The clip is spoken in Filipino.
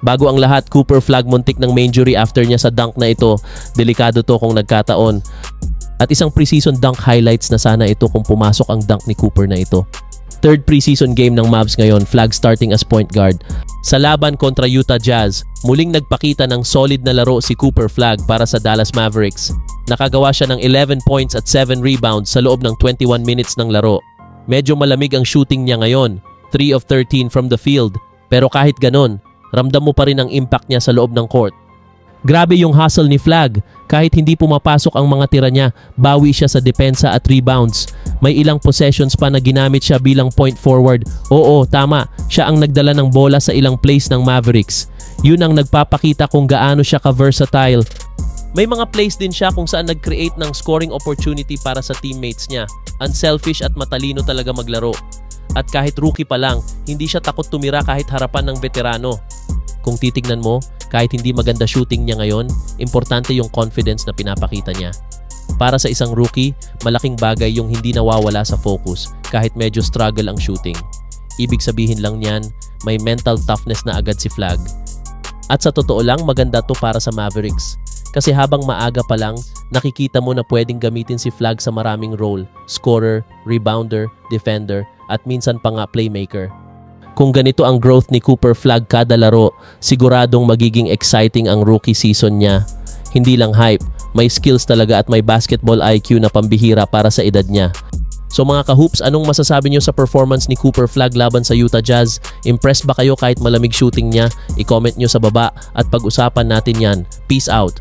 Bago ang lahat, Cooper Flagg muntik ng injury after niya sa dunk na ito. Delikado to kung nagkataon. At isang preseason dunk highlights na sana ito kung pumasok ang dunk ni Cooper na ito. Third preseason game ng Mavs ngayon, Flagg starting as point guard. Sa laban kontra Utah Jazz, muling nagpakita ng solid na laro si Cooper Flagg para sa Dallas Mavericks. Nakagawa siya ng 11 points at 7 rebounds sa loob ng 21 minutes ng laro. Medyo malamig ang shooting niya ngayon, 3 of 13 from the field. Pero kahit ganon, ramdam mo pa rin ang impact niya sa loob ng court. Grabe yung hustle ni Flagg. Kahit hindi pumapasok ang mga tira niya, bawi siya sa depensa at rebounds. May ilang possessions pa na ginamit siya bilang point forward. Oo, tama. Siya ang nagdala ng bola sa ilang plays ng Mavericks. Yun ang nagpapakita kung gaano siya ka-versatile. May mga plays din siya kung saan nag-create ng scoring opportunity para sa teammates niya. Unselfish at matalino talaga maglaro. At kahit rookie pa lang, hindi siya takot tumira kahit harapan ng veterano. Kung titignan mo, kahit hindi maganda shooting niya ngayon, importante yung confidence na pinapakita niya. Para sa isang rookie, malaking bagay yung hindi nawawala sa focus kahit medyo struggle ang shooting. Ibig sabihin lang niyan, may mental toughness na agad si Flagg. At sa totoo lang, maganda to para sa Mavericks. Kasi habang maaga pa lang, nakikita mo na pwedeng gamitin si Flagg sa maraming role, scorer, rebounder, defender, at minsan pa nga playmaker. Kung ganito ang growth ni Cooper Flagg kada laro, siguradong magiging exciting ang rookie season niya. Hindi lang hype, may skills talaga at may basketball IQ na pambihira para sa edad niya. So mga ka-hoops, anong masasabi niyo sa performance ni Cooper Flagg laban sa Utah Jazz? Impressed ba kayo kahit malamig shooting niya? I-comment niyo sa baba at pag-usapan natin yan. Peace out!